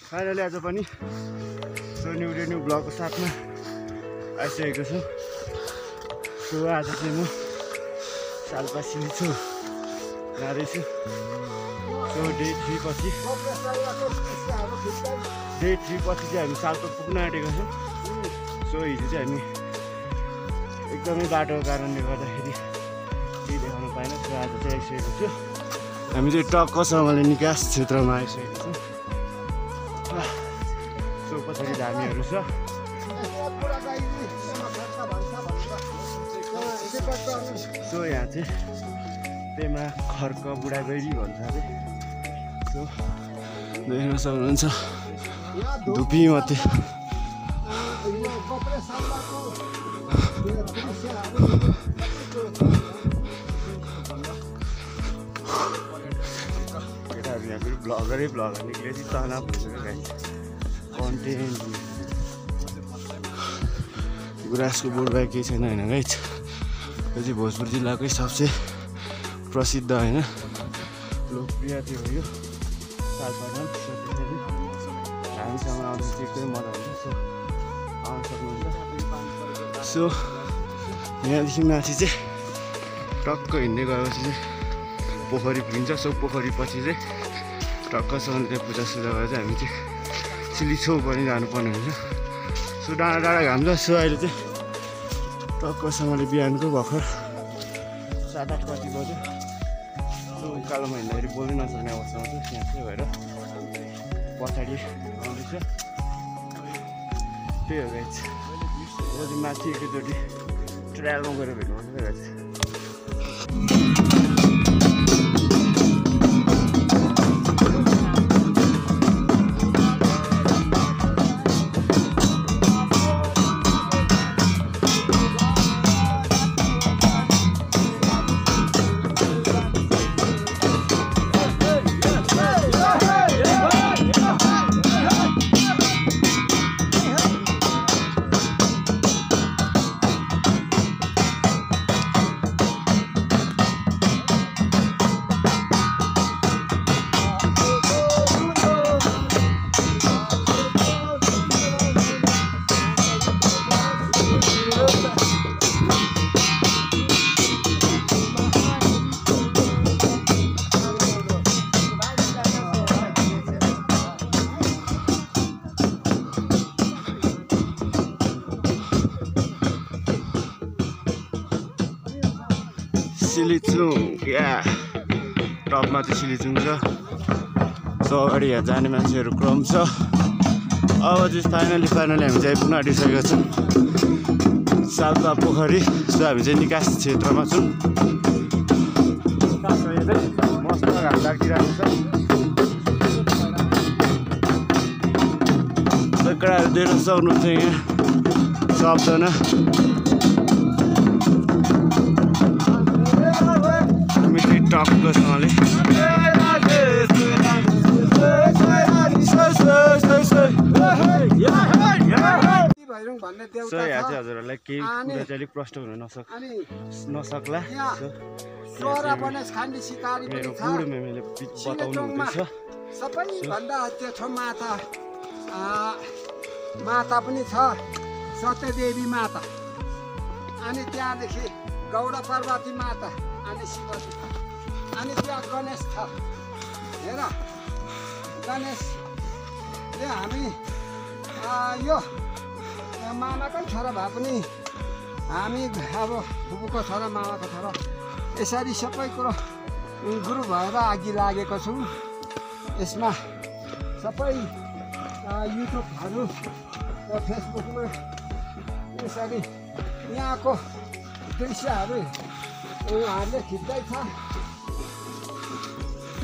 Finally आज पनि so new ब्लगको साथमा आइसकेको छु। सो आज चाहिँ म सालपासी छु जाँदैछु। सो डे 3 पछि चाहिँ हामी सालपा पुग्न आँटेको छौँ। सो हिजो चाहिँ हामी एकदमै बाटोको कारणले गर्दाखेरि केही देखाउन पाएन। सो आज चाहिँ आइसकेको छु। हामी चाहिँ टक्कसँगले निकास क्षेत्रमा आइसकेको छौँ। सो पछाडि धामीहरू छ। सो यहाँ चाहिँ पेमा खर्क बुढागैरी भन्छ अरे। सो देख्न सक्नुहुन्छ धुपी मात्रै केटाहरू यहाँ फेरि ब्लगर निक्लेपछि तनाव भइसक्यो गाई कन्टेन्ट। गुराँसको बोर्ड बाहेक केही छैन होइन गाइज। यो चाहिँ भोजपुर जिल्लाकै सबसे प्रसिद्ध होइन लोकप्रिय त्यो हो यो सालपामा। हामीसँग आउँदा चाहिँ एकदमै मजा हुन्छ। सो आउनु सक्नुहुन्छ। सो यहाँदेखि माथि चाहिँ टक्क हिँड्दै गएपछि चाहिँ पोखरी पुगिन्छ। सो पोखरी पछि चाहिँ टक्कसँग त्यहाँ पूजासुजा गरेर चाहिँ हामी चाहिँ सिलिछौ पनि जानुपर्ने हुन्छ। सो डाँडा डाँडा घाम छ। सो अहिले चाहिँ टक्कसँगले बिहानको भर्खर 7-8 कति बज्यो। सो उकालोमा हिँड्दाखेरि बोल्नै नसक्ने अवस्थामा छ। यहाँ चाहिँ भएर पछाडि आउँदैछ। त्यही हो गाइज। अब चाहिँ माथि एकैचोटि ट्रायलमा गएर भेट्नुपर्छ गाइज। सिलिचुङ या टपमा चाहिँ सिलिचुङ छ। सो अगाडि यहाँ जाने मान्छेहरू क्रम छ। अब चाहिँ फाइनली हामी चाहिँ आइपुग्न आँटिसकेका छौँ सालपा पोखरी। सो हामी चाहिँ निकास क्षेत्रमा छौँ। मस्त घाम लागिरहेको छ। केटाहरू देख्न सक्नुहुन्छ यहाँ सबजना टक्कसँगले सो यहाँ चाहिँ हजुरहरूलाई केही कुरा चाहिँ अलिक प्रष्ट हुन नसक्ला। मेरो बुढो मेमेले बताउनु हुँदैछ। सबैभन्दा त्यो छ माता पनि छ सत्यदेवी माता। अनि त्यहाँदेखि गौडा पार्वती माता अनि शिवजी छ। अनि त्यहाँ गणेश छ। हेर गणेशले हामी यो मामाकै छोरा भए पनि हामी अब फुपूको छोरा मामाको छोरा यसरी सबै कुरो गुरु भएर अघि लागेको छौँ। यसमा सबै युट्युबहरू र फेसबुकमा यसरी यहाँको दृश्यहरू उहाँहरूले खिच्दैछ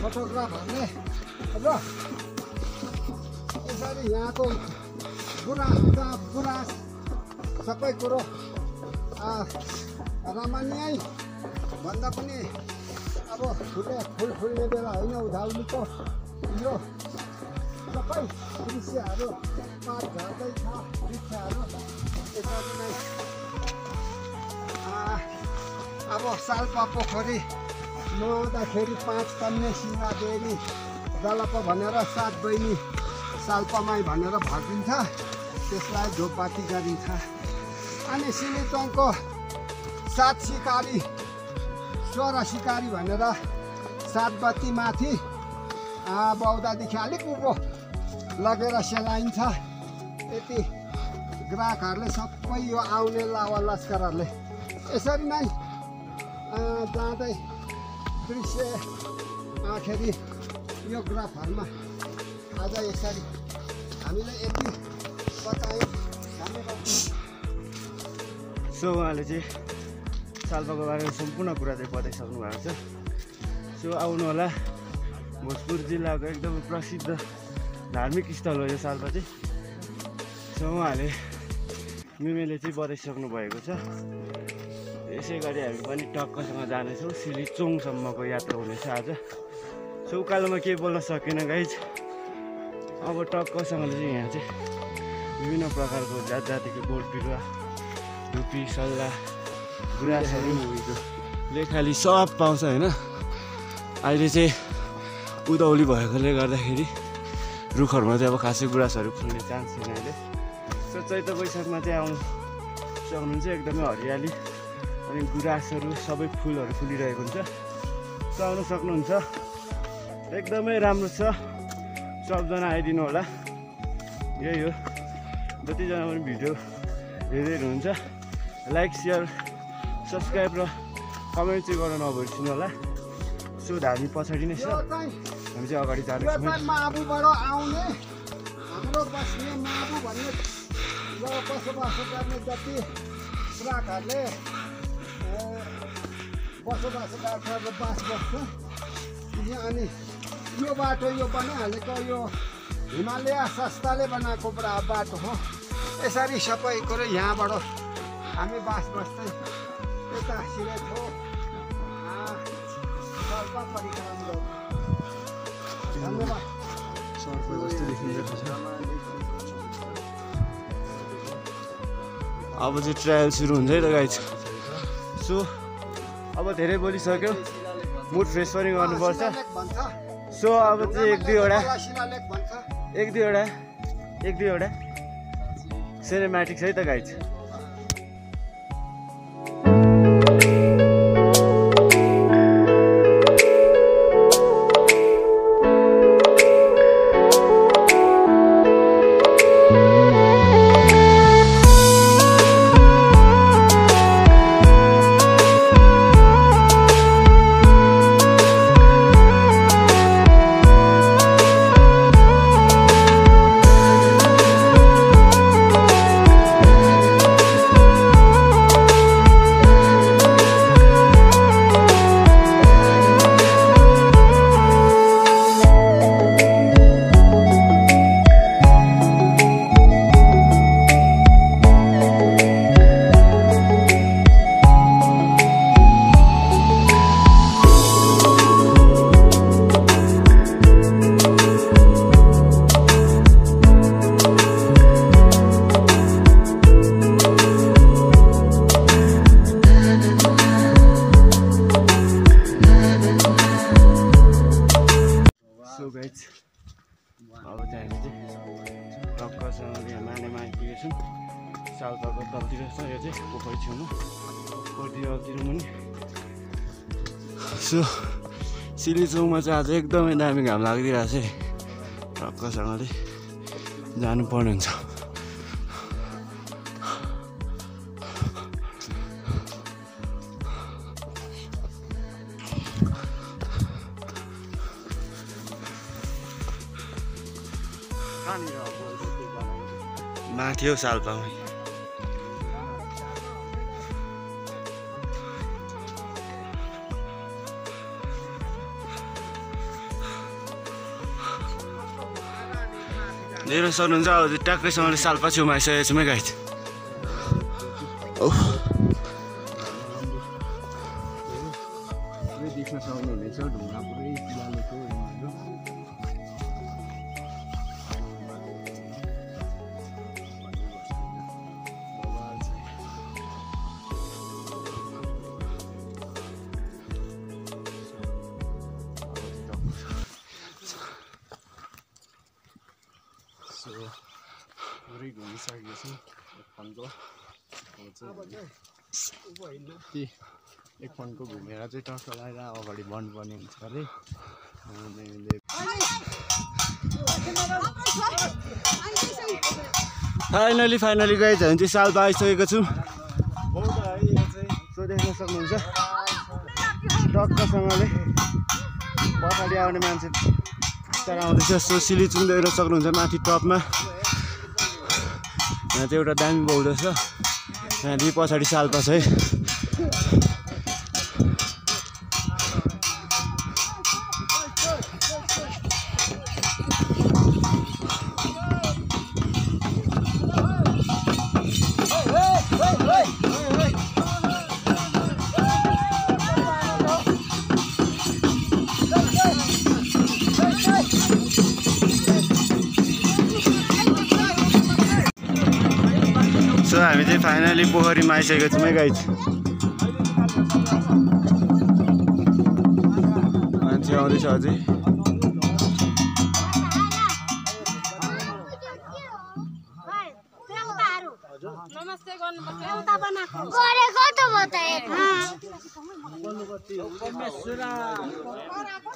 फोटोग्राफरले र यसरी यहाँको गुराँस सबै कुरो रमणीय भन्दा पनि अब फुल फुल्ने बेला होइन उधाउलीको यो सबै दृश्यहरू पात झर्दैछ। वृक्षहरू यसरी नै अब सालपा पोखरी नुहाउँदाखेरि 5 कन्या शिला देवी जलप भनेर 7 बहिनी साल्पामाई भनेर भनिन्छ, त्यसलाई धूपबत्ती गरिन्छ। अनि सिलिचोङको 7 सिकारी 16 सिकारी भनेर 7 बत्ती माथि बौद्धादेखि अलिक उँभो लगेर सेलाइन्छ। यति ग्राहकहरूले सबै यो आउने लावा लस्करहरूले यसरी नै जाँदै दृश्य आखिरी यो ग्राफहरूमा आज यसरी हामीले यति बतायौँ। धन्यवाद। सो उहाँले चाहिँ साल्पाको बारेमा सम्पूर्ण कुरा चाहिँ बताइसक्नु भएको छ। सो आउनु होला, भोजपुर जिल्लाको एकदमै प्रसिद्ध धार्मिक स्थल हो यो साल्पा चाहिँ। सो उहाँले मिमेले चाहिँ बताइसक्नु भएको छ। यसै गरी हामी पनि टक्कसँग जानेछौँ, सिलिचोङसम्मको यात्रा हुनेछ आज। सो उकालोमा केही बोल्न सकेन गाइज। अब टक्कसँगले चाहिँ यहाँ चाहिँ विभिन्न प्रकारको जात जातिको बोट बिरुवा, धुपी, सल्लाह, गुराँसहरूले खालि सब पाउँछ होइन। अहिले चाहिँ उधौली भएकोले गर्दाखेरि रुखहरूमा चाहिँ अब खासै गुराँसहरू फुल्ने चान्स छैन अहिले। सो चैत वैशाखमा चाहिँ आउनु सक्नुहुन्छ, एकदमै हरियाली अनि गुराँसहरू सबै फुलहरू फुलिरहेको हुन्छ। सो आउनु सक्नुहुन्छ, एकदमै राम्रो छ। सबजना आइदिनु होला। यही हो, जतिजना पनि भिडियो हेर्दै हुनुहुन्छ लाइक, सेयर, सब्सक्राइब र कमेन्ट चाहिँ गर्न नबिर्सिनु होला। सो हामी पछाडि नै छ, हामी चाहिँ अगाडि जाँदैछौँ। माबुबाट आउने हाम्रो बस्ने माबु भन्ने यो बसोबासो गर्ने जति ग्राहकहरूले बसोबासो गर्छ र बास बस्छ। अनि यो बाटो यो बनाइहालेको यो हिमालय संस्थाले बनाएको बाटो हो। यसरी सबै कुरो यहाँबाट हामी बास बस्दै यता सिलेको साल्पा परिक्रमा गर्छौँ। धन्यवाद। अब चाहिँ ट्रायल सुरु हुन्छ है त गाइज। सो अब धेरै बोलिसक्यो, मुड फ्रेस पनि गर्नुपर्छ। सो अब चाहिँ एक दुईवटा सिनेम्याटिक्स है त गाइज। सो गाइज अब चाहिँ हामी चाहिँ टक्कसँग यहाँ मानेमा आइपुगेछौँ। साल्पाको तलतिर छ यो चाहिँ पोखरी छेउमा, पोखरीतिर अल्तिर मुनि। सो सिलिचोङमा चाहिँ आज एकदमै दामी घाम लागिदिरहेको छ है। टक्कसँगले जानुपर्ने हुन्छ। माथि हो साल्पामा। हेर्न सक्नुहुन्छ अब चाहिँ ट्याक्कैसँगले साल्पा छेउमा आइसकेको छौँ है गाइज। देख्न सक्नुहुनेछ ढुङ्गा पुरै फिलालेको सो पुरै घुमिसकेको छु एक फन्को एक फन्को घुमेर चाहिँ टक्क लगाएर अगाडि बढ्नुपर्ने हुन्छ अरे फाइनली गए झन् चाहिँ साल पाइसकेको छु सो देख्न सक्नुहुन्छ टक्कसँगले पछाडि आउने मान्छे तर आउँदैछ सो सिली चुम्दै हेर्न सक्नुहुन्छ माथि टपमा यहाँ चाहिँ एउटा दामी बौध छ यहाँदेखि पछाडि सालपा छ है सो हामी चाहिँ फाइनली पोखरीमा आइसकेको छौँ है गाइज मान्छे आउँदैछ अझै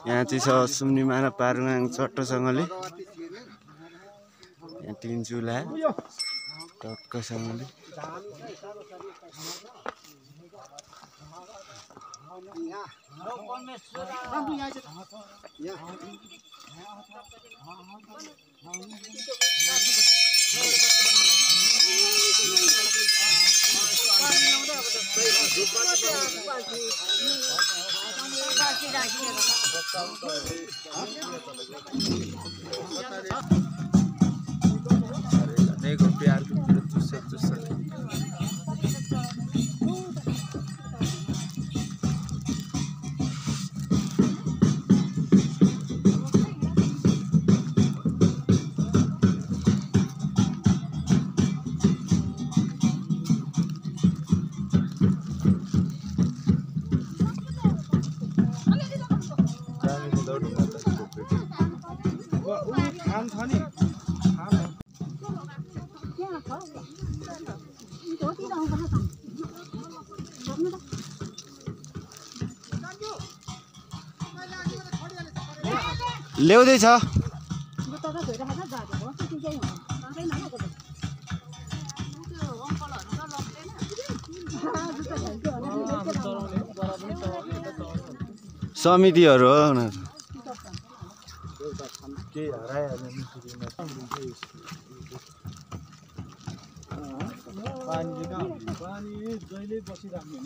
यहाँ चाहिँ छ सुम्निमाना पारुङ चट्टोसँगले यहाँ 3 चुला टक्कसँगले प्यार ल्याउँदैछ समितिहरू हो उनीहरू केही हराइहाल्यो पानी जहिले बसिराख्ने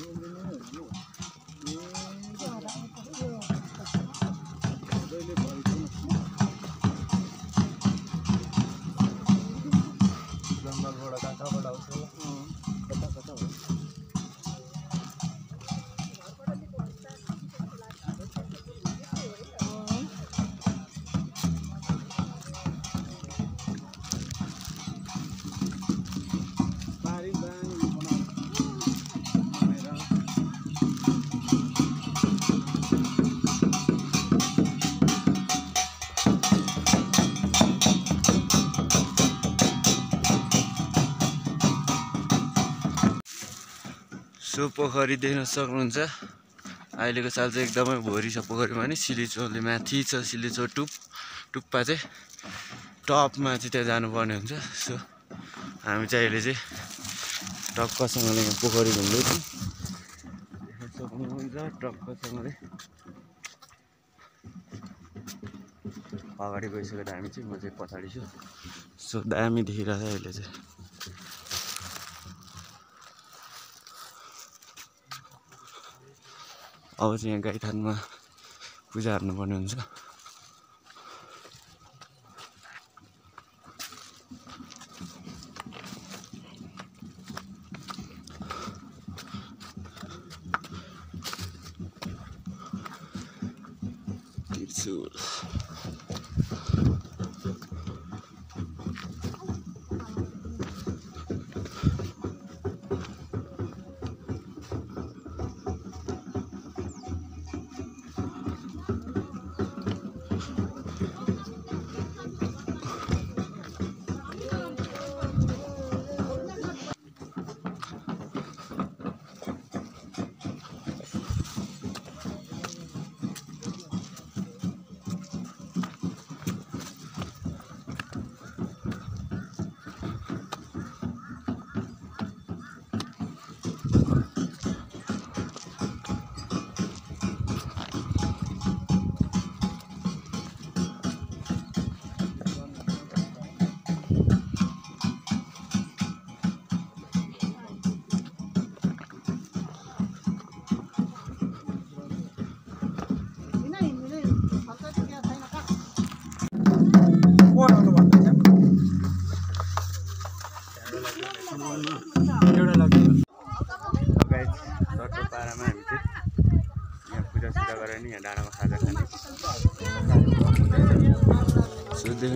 जङ्गलबाट कताबाट आउँछ कता कता हो सो पोखरी देख्न सक्नुहुन्छ अहिलेको साल चाहिँ एकदमै भोरी छ पोखरीमा नि सिलिचोले माथि छ सिलिचो टुप्पा चाहिँ टपमा चाहिँ त्यहाँ जानुपर्ने हुन्छ सो हामी चाहिँ अहिले चाहिँ टक्कसँगले पोखरी घुम्दैछौँ देख्न सक्नुहुन्छ टक्कसँगले अगाडि गइसकेर हामी चाहिँ म चाहिँ पछाडि छु सो दामी देखिरहेको छ अहिले चाहिँ अब चाहिँ यहाँ गाईथानमा पूजा हार्नुपर्ने हुन्छ त्रिशूल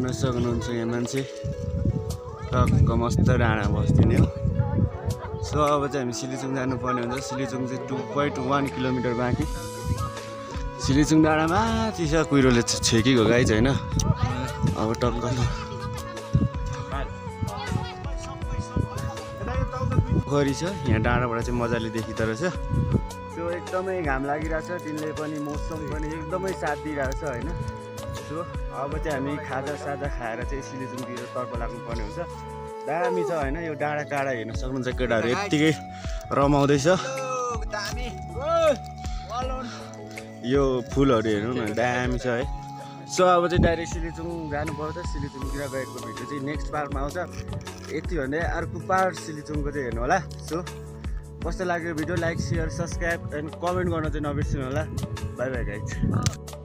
हेर्न सक्नुहुन्छ यहाँ मान्छे टक्क मस्त डाँडा बस्दिने हो। सो अब चाहिँ हामी सिलिचुङ जानुपर्ने हुन्छ। सिलिचुङ चाहिँ 2.1 किलोमिटर बाँकी। सिलिचुङ डाँडामा चिसा कुहिरोले छेकेको गाई चाहिँ होइन। अब टक्क पोखरी छ यहाँ डाँडाबाट चाहिँ मजाले देखिँदो रहेछ। सो एकदमै घाम लागिरहेछ, तिनले पनि मौसम पनि एकदमै साथ दिइरहेछ होइन। सो अब चाहिँ हामी खाजासाजा खाएर चाहिँ सिलिचुङतिर तर्फ लाग्नुपर्ने हुन्छ। दामी छ होइन, यो डाँडा काँडा हेर्न सक्नुहुन्छ केटाहरू यत्तिकै रमाउँदैछ। यो फुलहरू हेर्नु न दामी छ है। सो अब चाहिँ डाइरेक्ट सिलिचुङ जानुपर्छ। सिलिचुङतिर गएको भिडियो चाहिँ नेक्स्ट पार्टमा आउँछ। यति भन्दै अर्को पार्ट सिलिचुङको चाहिँ हेर्नु होला। सो कस्तो लाग्यो video, like, share, subscribe and comment गर्न चाहिँ नबिर्सिनु होला। By by guys.